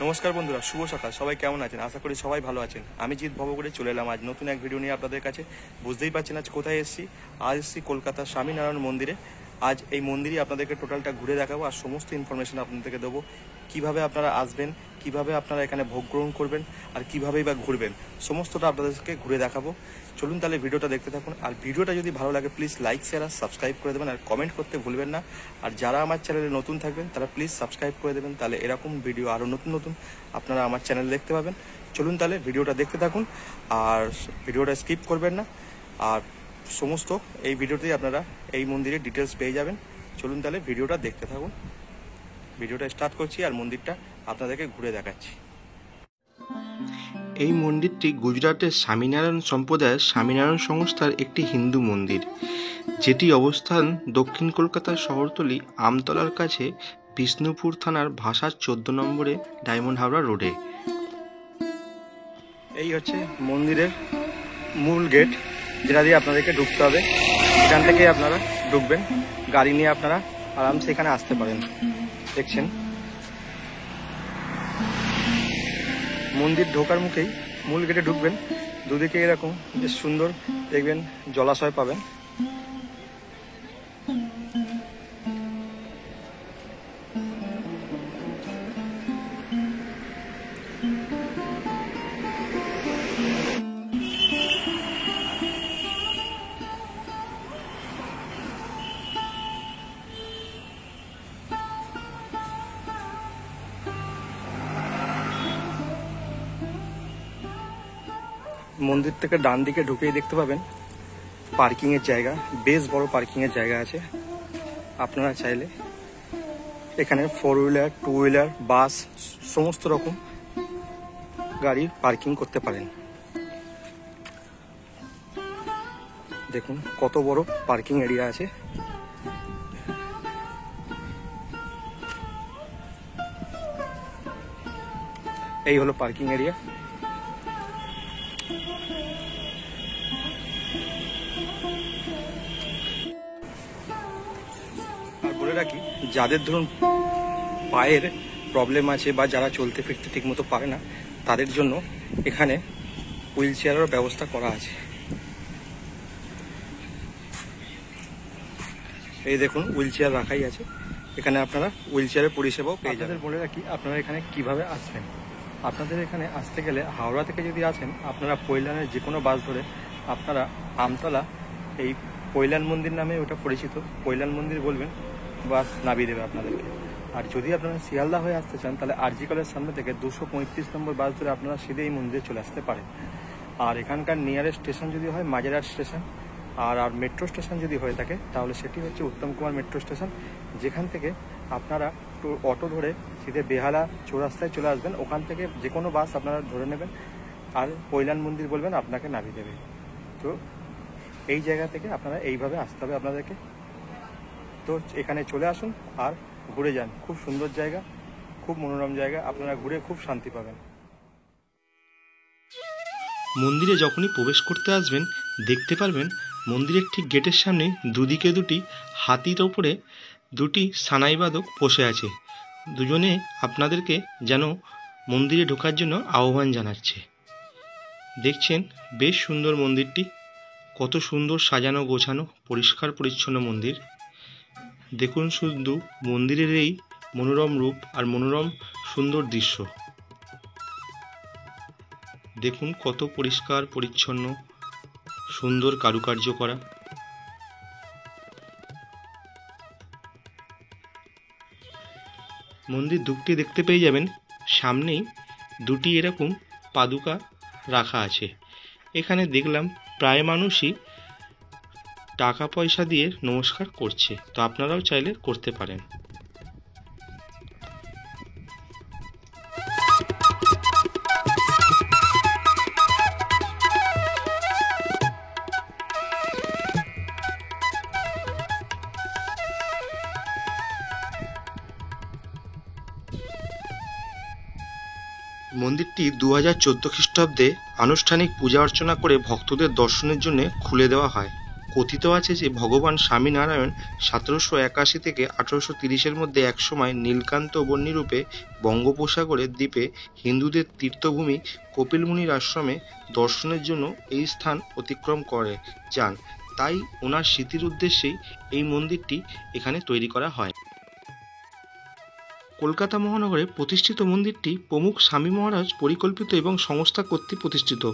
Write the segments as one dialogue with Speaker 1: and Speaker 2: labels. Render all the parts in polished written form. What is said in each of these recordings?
Speaker 1: নমস্কার বন্ধুরা, শুভ সকাল। সবাই কেমন আছেন? আশা করি সবাই ভালো আছেন। আমি জিৎ ভব করে চলে এলাম আজ নতুন এক ভিডিও নিয়ে আপনাদের কাছে। বুঝতেই পারছেন আজ কোথায় এসেছি। আজ এসেছি কলকাতার স্বামীনারায়ণ মন্দিরে। আজ এই মন্দিরে আপনাদেরকে টোটালটা ঘুরে দেখাবো আর সমস্ত ইনফরমেশন আপনাদেরকে দেবো। কিভাবে আপনারা আসবেন, কিভাবে আপনারা এখানে ভোগ গ্রহণ করবেন আর কীভাবেই বা ঘুরবেন, সমস্তটা আপনাদেরকে ঘুরে দেখাবো। চলুন তাহলে ভিডিওটা দেখতে থাকুন। আর ভিডিওটা যদি ভালো লাগে প্লিজ লাইক, শেয়ার আর সাবস্ক্রাইব করে দেবেন আর কমেন্ট করতে ভুলবেন না। আর যারা আমার চ্যানেলে নতুন থাকবেন তারা প্লিজ সাবস্ক্রাইব করে দেবেন, তাহলে এরকম ভিডিও আরও নতুন নতুন আপনারা আমার চ্যানেলে দেখতে পাবেন। চলুন তাহলে ভিডিওটা দেখতে থাকুন আর ভিডিওটা স্কিপ করবেন না। আর সমস্ত এই ভিডিওতেই আপনারা এই মন্দিরের ডিটেলস পেয়ে যাবেন। চলুন তাহলে ভিডিওটা দেখতে থাকুন। ভিডিওটা স্টার্ট করছি আর মন্দিরটা আপনাদেরকে ঘুরে দেখাচ্ছি।
Speaker 2: এই মন্দিরটি গুজরাটের স্বামীনারায়ণ সম্প্রদায়ের স্বামীনারায়ণ সংস্থার একটি হিন্দু মন্দির, যেটি অবস্থান দক্ষিণ কলকাতার শহরতলি আমতলার কাছে বিষ্ণুপুর থানার ভাষার 14 নম্বরে ডায়মন্ড হাবড়া রোডে।
Speaker 1: এই হচ্ছে মন্দিরের মূল গেট, যেটা দিয়ে আপনাদেরকে ঢুকতে হবে। এখান থেকে আপনারা ঢুকবেন, গাড়ি নিয়ে আপনারা আরামসে এখানে আসতে পারেন। দেখছেন মন্দির ঢোকার মুখেই মূল গেটে ঢুকবেন, দুদিকে এরকম বেশ সুন্দর দেখবেন জলাশয় পাবেন। মন্দির থেকে ডান দিকে ঢুকেই দেখতে পাবেন পার্কিংয়ের জায়গা, বেশ বড় পার্কিংয়ের জায়গা আছে। আপনারা চাইলে এখানে 4 হুইলার, 2 হুইলার, বাস সমস্ত রকম গাড়ি পার্কিং করতে পারেন। দেখুন কত বড় পার্কিং এরিয়া আছে। এই হলো পার্কিং এরিয়া। আর বলে রাখি, যাদের ধরুন পায়ের প্রবলেম আছে বা যারা চলতে ফিরতে ঠিকমতো পারে না, তাদের জন্য এখানে হুইল চেয়ারের ব্যবস্থা করা আছে। এই দেখুন হুইল চেয়ার রাখাই আছে, এখানে আপনারা হুইল চেয়ারের পরিষেবাও পেয়ে যাবেন। বলে রাখি আপনারা এখানে কিভাবে আসবেন। আপনাদের এখানে আসতে গেলে হাওড়া থেকে যদি আসেন, আপনারা পৈলানের যে কোনো বাস ধরে আপনারা আমতলা, এই পৈলান মন্দির নামে ওটা পরিচিত, পৈলান মন্দির বলবেন, বাস নামিয়ে দেবে আপনাদেরকে। আর যদি আপনারা শিয়ালদা হয়ে আসতে চান তাহলে আরজি কলের সামনে থেকে 235 নম্বর বাস ধরে আপনারা সিধে এই মন্দিরে চলে আসতে পারেন। আর এখানকার নিয়ারেস্ট স্টেশন যদি হয় মাঝেরহাট স্টেশন, আর মেট্রো স্টেশন যদি হয়ে থাকে তাহলে সেটি হচ্ছে উত্তম কুমার মেট্রো স্টেশন, যেখান থেকে আপনারা অটো ধরে সিধে বেহালা চৌরাস্তায় চলে আসবেন। ওখান থেকে যে কোনো বাস আপনারা ধরে নেবেন আর পৈলান মন্দির বলবেন, আপনাকে নামিয়ে দেবে। তো এই জায়গা থেকে আপনারা এইভাবে আসতে হবে আপনাদেরকে। তো এখানে চলে আসুন আর ঘুরে যান। খুব সুন্দর জায়গা, খুব মনোরম জায়গা, আপনারা ঘুরে খুব শান্তি পাবেন।
Speaker 2: মন্দিরে যখনই প্রবেশ করতে আসবেন দেখতে পারবেন মন্দিরের ঠিক গেটের সামনে দুদিকে দুটি হাতির ওপরে দুটি সানাইবাদক বসে আছে। দুজনে আপনাদেরকে যেন মন্দিরে ঢোকার জন্য আহ্বান জানাচ্ছে। দেখছেন বেশ সুন্দর মন্দিরটি, কত সুন্দর সাজানো গোছানো, পরিষ্কার পরিচ্ছন্ন মন্দির। দেখুন শুধু মন্দিরের এই মনোরম রূপ আর মনোরম সুন্দর দৃশ্য। দেখুন কত পরিষ্কার পরিচ্ছন্ন, সুন্দর কারুকার্য করা। মন্দির ঢুকতে দেখতে পেয়ে যাবেন সামনেই দুটি এরকম পাদুকা রাখা আছে। এখানে দেখলাম প্রায় মানুষই টাকা পয়সা দিয়ে নমস্কার করছে, তো আপনারাও চাইলে করতে পারেন। মন্দিরটি 2014 খ্রিস্টাব্দে আনুষ্ঠানিক পূজা অর্চনা করে ভক্তদের দর্শনের জন্য খুলে দেওয়া হয়। কথিত আছে যে ভগবান স্বামীনারায়ণ 1781 থেকে 1830-এর মধ্যে একসময় নীলকান্ত বন্যী-রূপে বঙ্গোপসাগরের দ্বীপে হিন্দুদের তীর্থভূমি কপিল মুনির আশ্রমে দর্শনের জন্য এই স্থান অতিক্রম করে যান। তাই ওনার স্মৃতির উদ্দেশ্যেই এই মন্দিরটি এখানে তৈরি করা হয়। কলকাতা মহানগরে প্রতিষ্ঠিত মন্দিরটি প্রমুখ স্বামী মহারাজ পরিকল্পিত এবং সংস্থা কর্তৃক প্রতিষ্ঠিত।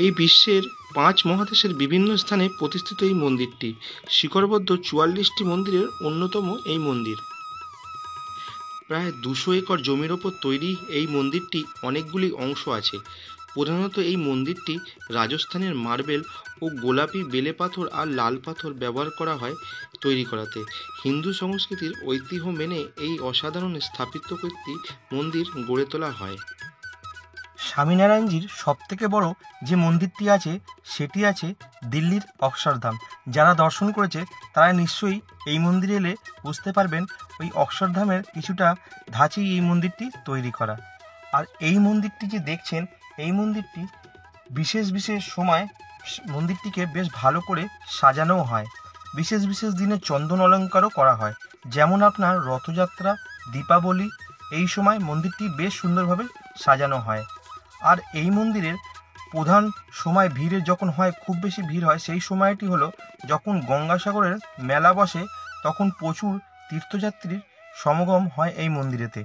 Speaker 2: এই বিশ্বের 5 মহাদেশের বিভিন্ন স্থানে প্রতিষ্ঠিত এই মন্দিরটি শিকড়বদ্ধ 44টি মন্দিরের অন্যতম এই মন্দির। প্রায় 200 একর জমির ওপর তৈরি এই মন্দিরটি অনেকগুলি অংশ আছে। প্রধানত এই মন্দিরটি রাজস্থানের মার্বেল ও গোলাপি বেলে পাথর আর লাল পাথর ব্যবহার করা হয় তৈরি করাতে। হিন্দু সংস্কৃতির ঐতিহ্য মেনে এই অসাধারণ স্থাপত্যকীর্তি মন্দির গড়ে তোলা হয়।
Speaker 1: স্বামীনারায়ণজির সবথেকে বড় যে মন্দিরটি আছে সেটি আছে দিল্লির অক্ষরধাম। যারা দর্শন করেছে তারা নিশ্চয়ই এই মন্দিরে এলে বুঝতে পারবেন ওই অক্ষরধামের কিছুটা ধাঁচেই এই মন্দিরটি তৈরি করা। আর এই মন্দিরটি যে দেখছেন, এই মন্দিরটি বিশেষ বিশেষ সময় মন্দিরটিকে বেশ ভালো করে সাজানোও হয়। বিশেষ বিশেষ দিনে চন্দন অলঙ্কারও করা হয়, যেমন আপনার রথযাত্রা, দীপাবলি, এই সময় মন্দিরটি বেশ সুন্দরভাবে সাজানো হয়। আর এই মন্দিরের প্রধান সময় ভিড়ের যখন হয়, খুব বেশি ভিড় হয়, সেই সময়টি হলো যখন গঙ্গাসাগরের মেলা বসে, তখন প্রচুর তীর্থযাত্রীর সমাগম হয় এই মন্দিরেতে।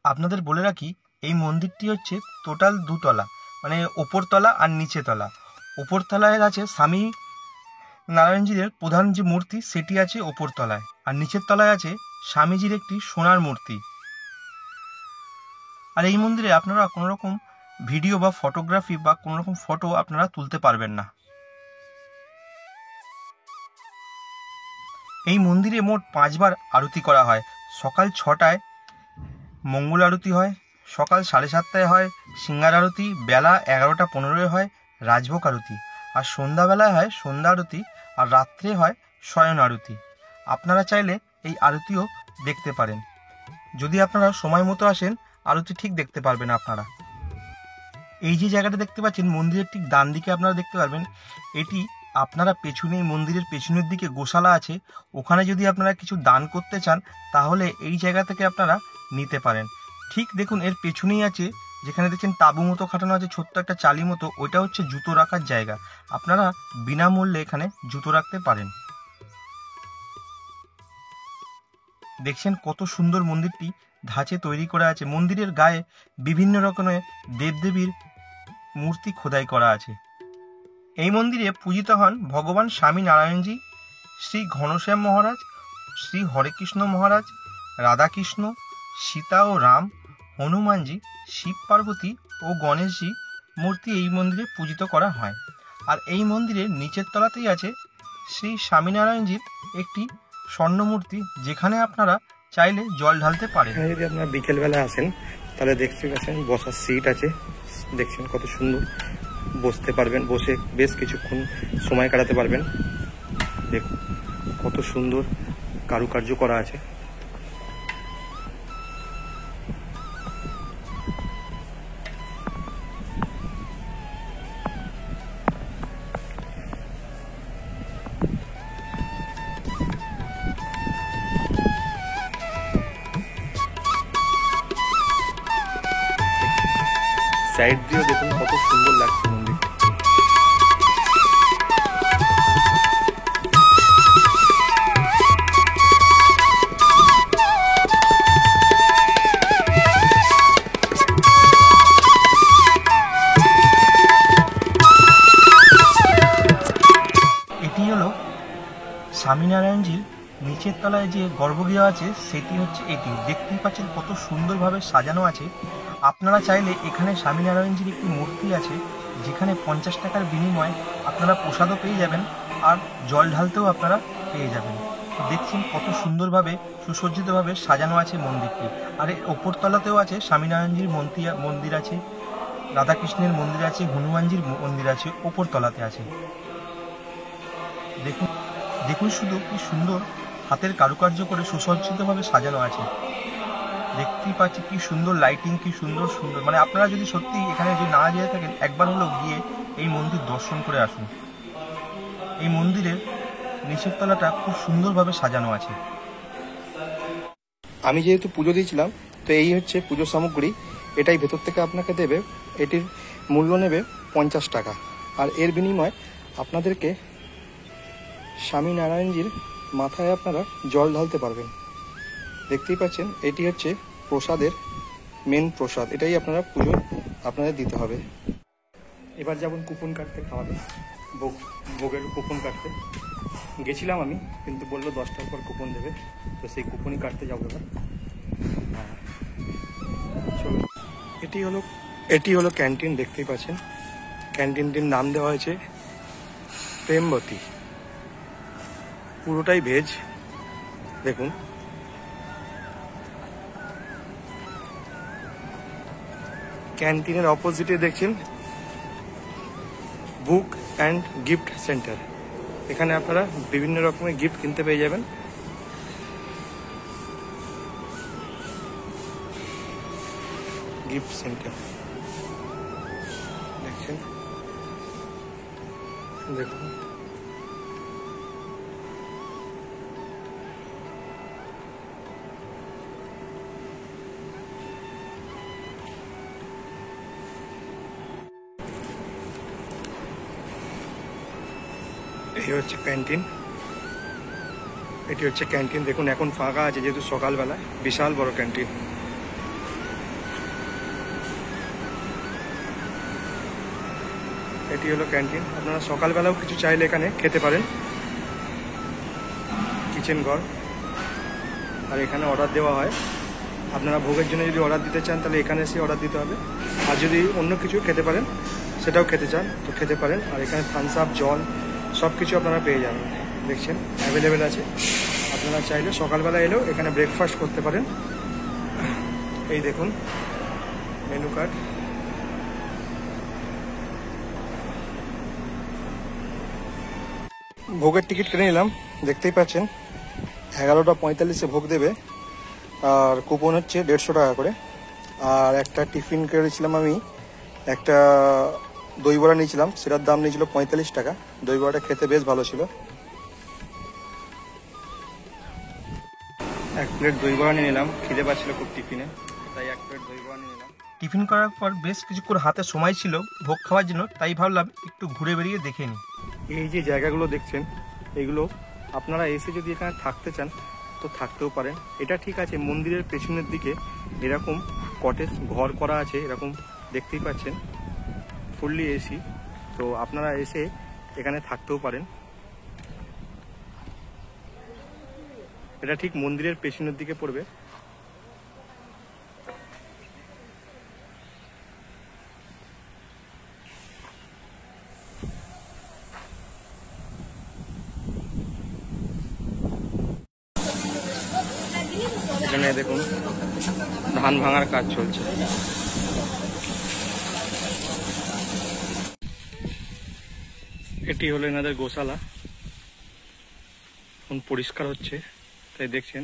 Speaker 1: আপনাদের বলে রাখি, এই মন্দিরটি হচ্ছে টোটাল 2 তলা, মানে ওপরতলা আর নিচে তলা। ওপরতলায় আছে স্বামী নারায়ণজির প্রধান যে মূর্তি সেটি আছে ওপরতলায়, আর নিচের তলায় আছে স্বামীজির একটি সোনার মূর্তি। আর এই মন্দিরে আপনারা কোনো রকম ভিডিও বা ফটোগ্রাফি বা কোনো রকম ফটো আপনারা তুলতে পারবেন না। এই মন্দিরে মোট 5 বার আরতি করা হয়। সকাল 6টায় মঙ্গল আরতি হয়, সকাল 7:30টায় হয় সিঙ্গার আরতি, বেলা 11:15 হয় রাজভোগ আরতি, আর সন্ধ্যাবেলায় হয় সন্ধ্যা আরতি, আর রাত্রে হয় শয়ন আরতি। আপনারা চাইলে এই আরতিও দেখতে পারেন। যদি আপনারা সময় মতো আসেন, আরতি ঠিক দেখতে পারবেন আপনারা। এই যে জায়গাটা দেখতে পাচ্ছেন, মন্দিরের ঠিক ডান দিকে আপনারা দেখতে পারবেন, এটি আপনারা পেছনে, মন্দিরের পেছনের দিকে গোশালা আছে, ওখানে যদি আপনারা কিছু দান করতে চান তাহলে এই জায়গা থেকে আপনারা নিতে পারেন। ঠিক দেখুন, এর পেছনেই আছে, যেখানে দেখছেন তাঁবু মতো খাটানো আছে, ছোট্ট একটা চালি মতো, ওইটা হচ্ছে জুতো রাখার জায়গা। আপনারা বিনামূল্যে এখানে জুতো রাখতে পারেন। দেখছেন কত সুন্দর মন্দিরটি ধাঁচে তৈরি করা আছে। মন্দিরের গায়ে বিভিন্ন রকমের দেবদেবীর মূর্তি খোদাই করা আছে। এই মন্দিরে পূজিত হন ভগবান স্বামী নারায়ণজি, শ্রী ঘনশ্যাম মহারাজ, শ্রী হরেকৃষ্ণ মহারাজ, রাধাকৃষ্ণ, সীতা ও রাম, হনুমানজি, শিব পার্বতী ও গণেশজি মূর্তি এই মন্দিরে পূজিত করা হয়। আর এই মন্দিরের নিচের তলাতেই আছে শ্রী স্বামীনারায়ণজির একটি স্বর্ণ মূর্তি, যেখানে আপনারা চাইলে জল ঢালতে পারেন। যদি আপনারা বিকেলবেলা আসেন তাহলে দেখতে পাচ্ছেন বসার সিট আছে, দেখছেন কত সুন্দর, বসতে পারবেন, বসে বেশ কিছুক্ষণ সময় কাটাতে পারবেন। দেখুন কত সুন্দর কারুকার্য করা আছে। সাইড দিয়েও দেখুন কত সুন্দর লাগছে মন্দির। এটি হলো স্বামীনারায়ণজির নিচের তলায় যে গর্ভগৃহ আছে, সেটি হচ্ছে এটি। দেখতেই পাচ্ছেন কত সুন্দরভাবে সাজানো আছে। আপনারা চাইলে এখানে স্বামীনারায়ণজির একটি মূর্তি আছে, যেখানে 50 টাকার বিনিময়ে আপনারা প্রসাদও পেয়ে যাবেন, আর জল ঢালতেও আপনারা পেয়ে যাবেন। দেখছেন কত সুন্দরভাবে সুসজ্জিতভাবে সাজানো আছে মন্দিরটি। আর এর ওপরতলাতেও আছে স্বামীনারায়ণজির মন্দির আছে, রাধাকৃষ্ণের মন্দির আছে, হনুমানজির মন্দির আছে, ওপরতলাতে আছে। দেখুন দেখুন শুধু কি সুন্দর হাতের কারুকার্য করে সুসজ্জিতভাবে সাজানো আছে। দেখতেই পাচ্ছি কি সুন্দর লাইটিং, কি সুন্দর সুন্দর, মানে আপনারা যদি সত্যি এখানে যদি না যেয়ে থাকেন, একবার হলেও গিয়ে এই মন্দির দর্শন করে আসুন।
Speaker 2: এই মন্দিরের নিচের তলাটা খুব সুন্দরভাবে সাজানো আছে।
Speaker 1: আমি যেহেতু পুজো দিয়েছিলাম, তো এই হচ্ছে পুজো সামগ্রী। এটাই ভেতর থেকে আপনাকে দেবে। এটির মূল্য নেবে 50 টাকা। আর এর বিনিময়ে আপনাদেরকে স্বামীনারায়ণজির মাথায় আপনারা জল ঢালতে পারবেন। দেখতেই পাচ্ছেন, এটি হচ্ছে প্রসাদের মেন প্রসাদ। এটাই আপনারা পুজো আপনাদের দিতে হবে। এবার যেমন কুপন কাটতে খাওয়াবে, ভোগের কুপন কাটতে গেছিলাম আমি, কিন্তু বললো 10টার পর কুপন দেবে, তো সেই কুপনই কাটতে যাবো এবার। চলো, এটি হলো ক্যান্টিন। দেখতেই পাচ্ছেন, ক্যান্টিনটির নাম দেওয়া হয়েছে প্রেমবতী। পুরোটাই ভেজ। দেখুন, ক্যান্টিনের অপোজিটে দেখছেন বুক অ্যান্ড গিফট সেন্টার। এখানে আপনারা বিভিন্ন রকমের গিফট কিনতে পেয়ে যাবেন। গিফট সেন্টার দেখছেন, দেখুন। এই হচ্ছে ক্যান্টিন। এটি হচ্ছে ক্যান্টিন। দেখুন, এখন ফাঁকা আছে যেহেতু সকালবেলা। বিশাল বড় ক্যান্টিন। এটি হলো ক্যান্টিন। আপনারা সকালবেলাও কিছু চাইলে এখানে খেতে পারেন। কিচেন ঘর। আর এখানে অর্ডার দেওয়া হয়। আপনারা ভোগের জন্য যদি অর্ডার দিতে চান, তাহলে এখানে এসে অর্ডার দিতে হবে। আর যদি অন্য কিছু খেতে পারেন, সেটাও খেতে চান তো খেতে পারেন। আর এখানে থামস আপ, জল সব কিছু আপনারা পেয়ে যাবেন। দেখছেন, অ্যাভেলেবেল আছে। আপনারা চাইলে সকালবেলা এলেও এখানে ব্রেকফাস্ট করতে পারেন। এই দেখুন মেনু কার্ড। ভোগের টিকিট কিনে নিলাম। দেখতেই পাচ্ছেন, 11টা 45-এ ভোগ দেবে। আর কুপন হচ্ছে 150 টাকা করে। আর একটা টিফিন করেছিলাম আমি, একটা দই বড়া নিয়েছিলাম, সেটার দাম নিয়েছিল 45 টাকা। দই বড়াটা খেতে বেশ ভালো ছিল। এক প্লেট দই বড়া নিয়ে নিলাম, খিদে পাচ্ছিল খুব টিফিনে, তাই এক প্লেট দই বড়া নিয়ে নিলাম।
Speaker 2: টিফিন করার পর বেশ কিছুক্ষণ হাতে সময় ছিল ভোগ খাওয়ার জন্য, তাই ভাবলাম একটু ঘুরে বেরিয়ে দেখে নিই।
Speaker 1: এই যে জায়গাগুলো দেখছেন, এগুলো আপনারা এসে যদি এখানে থাকতে চান তো থাকতেও পারেন। এটা ঠিক আছে, মন্দিরের পেছনের দিকে এরকম কটেজ ঘর করা আছে, এরকম দেখতেই পাচ্ছেন, ফুললি এসি। তো আপনারা এসে এখানে থাকতেও পারেন। এটা ঠিক মন্দিরের পেছনের দিকে পড়বে। এখানে দেখুন ধান ভাঙার কাজ চলছে। এটি হলো এনাদের গোশালা। এখন পরিষ্কার হচ্ছে, তাই দেখছেন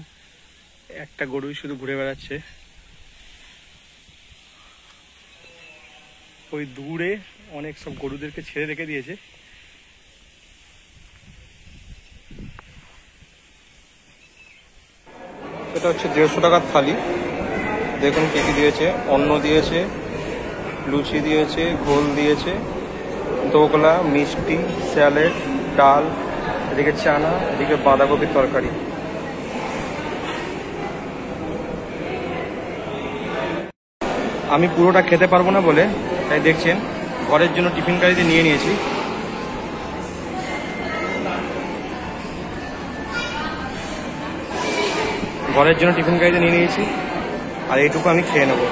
Speaker 1: একটা গরুই শুধু ঘুরে বেড়াচ্ছে। ওই দূরে অনেক সব গরুদেরকে ছেড়ে রেখে দিয়েছে। এটা হচ্ছে 150 টাকার থালি। দেখুন কি কি দিয়েছে, অন্ন দিয়েছে, লুচি দিয়েছে, ঘোল দিয়েছে, দোকলা, মিষ্টি, স্যালাড, ডাল, এদিকে চানা, এদিকে বাঁধাকপির তরকারি। আমি পুরোটা খেতে পারবো না বলে, তাই দেখছেন ঘরের জন্য টিফিন গাড়িতে নিয়ে নিয়েছি। ঘরের জন্য টিফিন গাড়িতে নিয়ে নিয়েছি, আর এইটুকু আমি খেয়ে নেবো।